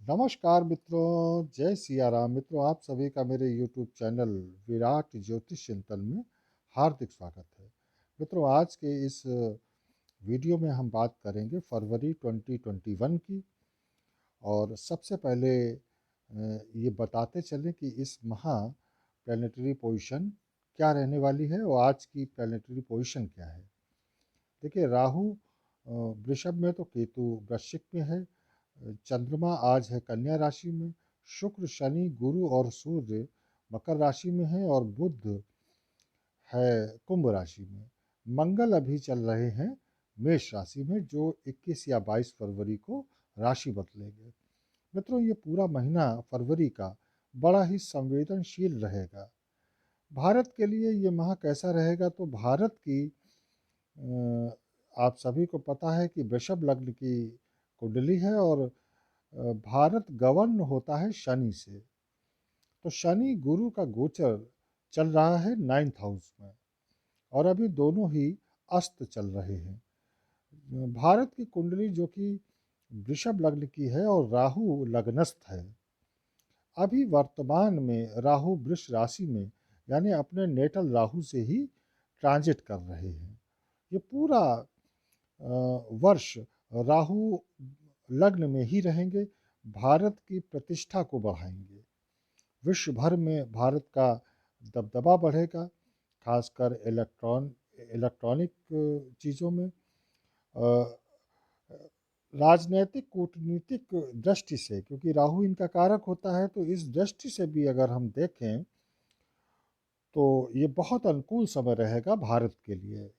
नमस्कार मित्रों, जय सिया राम। मित्रों, आप सभी का मेरे यूट्यूब चैनल विराट ज्योतिष चिंतन में हार्दिक स्वागत है। मित्रों, आज के इस वीडियो में हम बात करेंगे फरवरी 2021 की। और सबसे पहले ये बताते चलें कि इस माह प्लानिटरी पोजीशन क्या रहने वाली है और आज की प्लानिटरी पोजीशन क्या है। देखिए, राहु वृषभ में तो केतु वृश्चिक में है। चंद्रमा आज है कन्या राशि में। शुक्र, शनि, गुरु और सूर्य मकर राशि में है और बुध है कुंभ राशि में। मंगल अभी चल रहे हैं मेष राशि में, जो 21 या 22 फरवरी को राशि बदलेंगे। मित्रों, ये पूरा महीना फरवरी का बड़ा ही संवेदनशील रहेगा। भारत के लिए ये माह कैसा रहेगा, तो भारत की आप सभी को पता है कि वृषभ लग्न की कुंडली है और भारत गवर्न होता है शनि से। तो शनि गुरु का गोचर चल रहा है 9th हाउस में और अभी दोनों ही अस्त चल रहे हैं। भारत की कुंडली जो कि वृषभ लग्न की है और राहु लग्नस्थ है। अभी वर्तमान में राहु वृष राशि में यानी अपने नेटल राहु से ही ट्रांजिट कर रहे हैं। ये पूरा वर्ष राहु लग्न में ही रहेंगे, भारत की प्रतिष्ठा को बढ़ाएंगे। विश्व भर में भारत का दबदबा बढ़ेगा, खासकर इलेक्ट्रॉनिक चीज़ों में। राजनैतिक कूटनीतिक दृष्टि से, क्योंकि राहु इनका कारक होता है, तो इस दृष्टि से भी अगर हम देखें तो ये बहुत अनुकूल समय रहेगा भारत के लिए।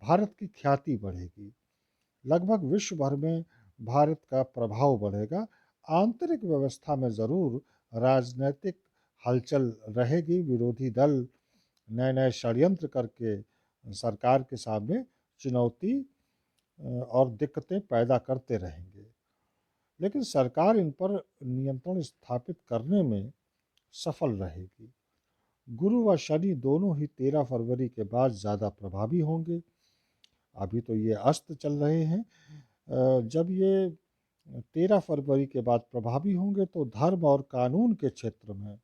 भारत की ख्याति बढ़ेगी, लगभग विश्व भर में भारत का प्रभाव बढ़ेगा। आंतरिक व्यवस्था में ज़रूर राजनीतिक हलचल रहेगी। विरोधी दल नए नए षड्यंत्र करके सरकार के सामने चुनौती और दिक्कतें पैदा करते रहेंगे, लेकिन सरकार इन पर नियंत्रण स्थापित करने में सफल रहेगी। गुरु व शनि दोनों ही 13 फरवरी के बाद ज़्यादा प्रभावी होंगे। अभी तो ये अस्त चल रहे हैं। जब ये 13 फरवरी के बाद प्रभावी होंगे तो धर्म और कानून के क्षेत्र में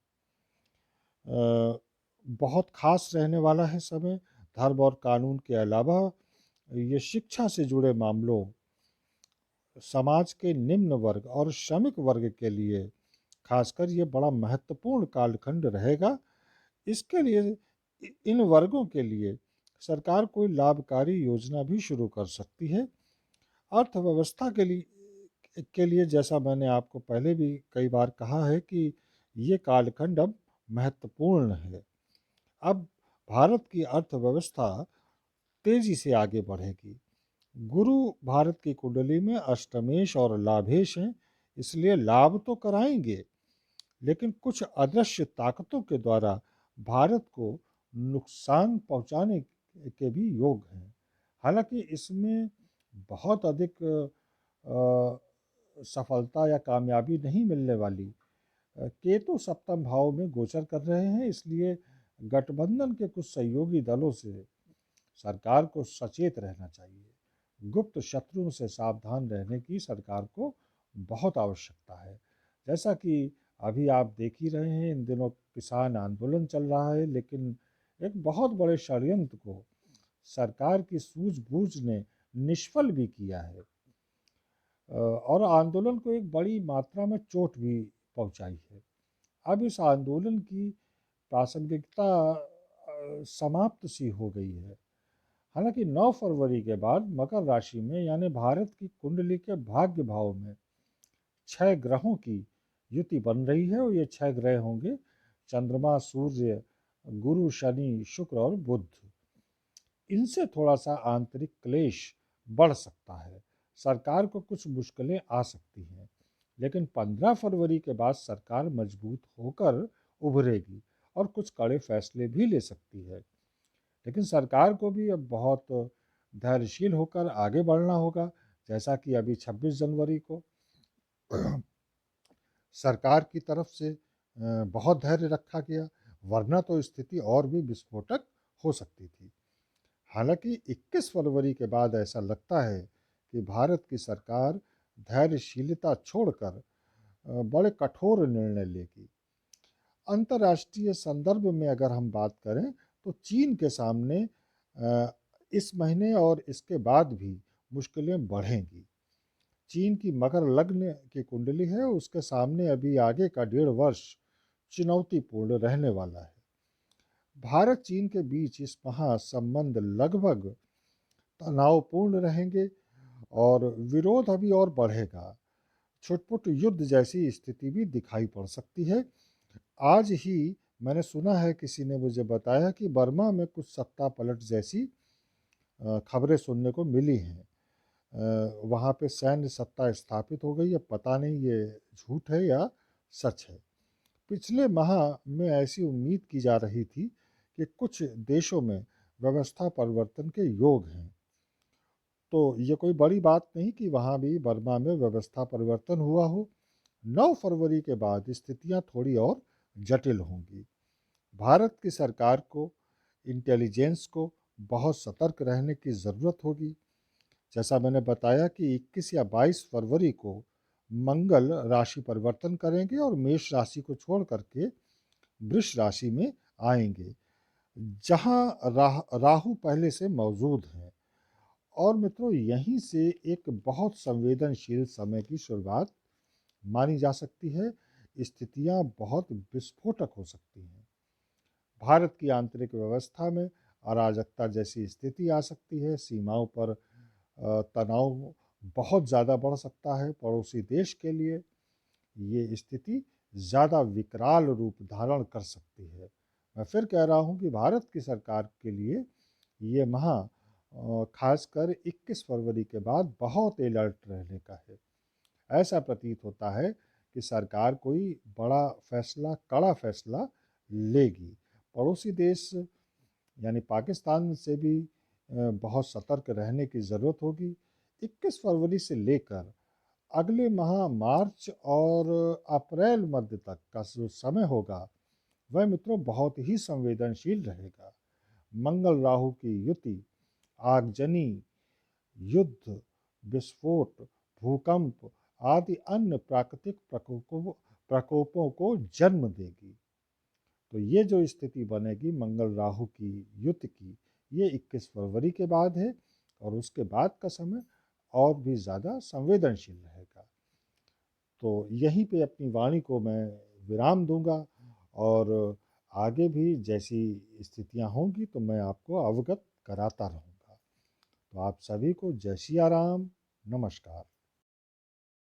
बहुत खास रहने वाला है समय। धर्म और कानून के अलावा ये शिक्षा से जुड़े मामलों, समाज के निम्न वर्ग और श्रमिक वर्ग के लिए खासकर ये बड़ा महत्वपूर्ण कालखंड रहेगा। इसके लिए इन वर्गों के लिए सरकार कोई लाभकारी योजना भी शुरू कर सकती है। अर्थव्यवस्था के लिए जैसा मैंने आपको पहले भी कई बार कहा है कि ये कालखंड अब महत्वपूर्ण है। अब भारत की अर्थव्यवस्था तेजी से आगे बढ़ेगी। गुरु भारत की कुंडली में अष्टमेश और लाभेश हैं, इसलिए लाभ तो कराएंगे, लेकिन कुछ अदृश्य ताकतों के द्वारा भारत को नुकसान पहुंचाने के भी योग हैं। हालांकि इसमें बहुत अधिक सफलता या कामयाबी नहीं मिलने वाली। केतु सप्तम भाव में गोचर कर रहे हैं, इसलिए गठबंधन के कुछ सहयोगी दलों से सरकार को सचेत रहना चाहिए। गुप्त शत्रुओं से सावधान रहने की सरकार को बहुत आवश्यकता है। जैसा कि अभी आप देख ही रहे हैं, इन दिनों किसान आंदोलन चल रहा है, लेकिन एक बहुत बड़े षड्यंत्र को सरकार की सूझबूझ ने निष्फल भी किया है और आंदोलन को एक बड़ी मात्रा में चोट भी पहुंचाई है। अब इस आंदोलन की प्रासंगिकता समाप्त सी हो गई है। हालांकि 9 फरवरी के बाद मकर राशि में यानी भारत की कुंडली के भाग्य भाव में 6 ग्रहों की युति बन रही है और ये 6 ग्रह होंगे चंद्रमा, सूर्य, गुरु, शनि, शुक्र और बुध। इनसे थोड़ा सा आंतरिक क्लेश बढ़ सकता है, सरकार को कुछ मुश्किलें आ सकती हैं, लेकिन 15 फरवरी के बाद सरकार मजबूत होकर उभरेगी और कुछ कड़े फैसले भी ले सकती है। लेकिन सरकार को भी अब बहुत धैर्यशील होकर आगे बढ़ना होगा। जैसा कि अभी 26 जनवरी को सरकार की तरफ से बहुत धैर्य रखा गया, वरना तो स्थिति और भी विस्फोटक हो सकती थी। हालांकि 21 फरवरी के बाद ऐसा लगता है कि भारत की सरकार धैर्यशीलता छोड़कर बड़े कठोर निर्णय लेगी। अंतर्राष्ट्रीय संदर्भ में अगर हम बात करें तो चीन के सामने इस महीने और इसके बाद भी मुश्किलें बढ़ेंगी। चीन की मकर लग्न की कुंडली है, उसके सामने अभी आगे का 1.5 वर्ष चुनौतीपूर्ण रहने वाला है। भारत चीन के बीच इस माह संबंध लगभग तनावपूर्ण रहेंगे और विरोध अभी और बढ़ेगा। छुटपुट युद्ध जैसी स्थिति भी दिखाई पड़ सकती है। आज ही मैंने सुना है, किसी ने मुझे बताया कि बर्मा में कुछ सत्ता पलट जैसी खबरें सुनने को मिली हैं। वहाँ पे सैन्य सत्ता स्थापित हो गई है। पता नहीं ये झूठ है या सच है। पिछले माह में ऐसी उम्मीद की जा रही थी कि कुछ देशों में व्यवस्था परिवर्तन के योग हैं। तो ये कोई बड़ी बात नहीं कि वहाँ भी बर्मा में व्यवस्था परिवर्तन हुआ हो। 9 फरवरी के बाद स्थितियाँ थोड़ी और जटिल होंगी। भारत की सरकार को, इंटेलिजेंस को बहुत सतर्क रहने की ज़रूरत होगी। जैसा मैंने बताया कि 21 या 22 फरवरी को मंगल राशि परिवर्तन करेंगे और मेष राशि को छोड़ करके वृष राशि में आएंगे, जहां राहु पहले से मौजूद हैं। और मित्रों, यहीं से एक बहुत संवेदनशील समय की शुरुआत मानी जा सकती है। स्थितियां बहुत विस्फोटक हो सकती हैं। भारत की आंतरिक व्यवस्था में अराजकता जैसी स्थिति आ सकती है। सीमाओं पर तनाव बहुत ज़्यादा बढ़ सकता है। पड़ोसी देश के लिए ये स्थिति ज़्यादा विकराल रूप धारण कर सकती है। मैं फिर कह रहा हूँ कि भारत की सरकार के लिए ये माह खासकर 21 फरवरी के बाद बहुत अलर्ट रहने का है। ऐसा प्रतीत होता है कि सरकार कोई बड़ा फैसला, कड़ा फैसला लेगी। पड़ोसी देश यानी पाकिस्तान से भी बहुत सतर्क रहने की ज़रूरत होगी। 21 फरवरी से लेकर अगले माह मार्च और अप्रैल मध्य तक का जो समय होगा, वह मित्रों बहुत ही संवेदनशील रहेगा। मंगल राहु की युति आगजनी, युद्ध, विस्फोट, भूकंप आदि अन्य प्राकृतिक प्रकोपों को जन्म देगी। तो ये जो स्थिति बनेगी मंगल राहु की युति की, ये 21 फरवरी के बाद है और उसके बाद का समय और भी ज़्यादा संवेदनशील रहेगा। तो यहीं पे अपनी वाणी को मैं विराम दूंगा और आगे भी जैसी स्थितियां होंगी तो मैं आपको अवगत कराता रहूँगा। तो आप सभी को जय सिया राम, नमस्कार।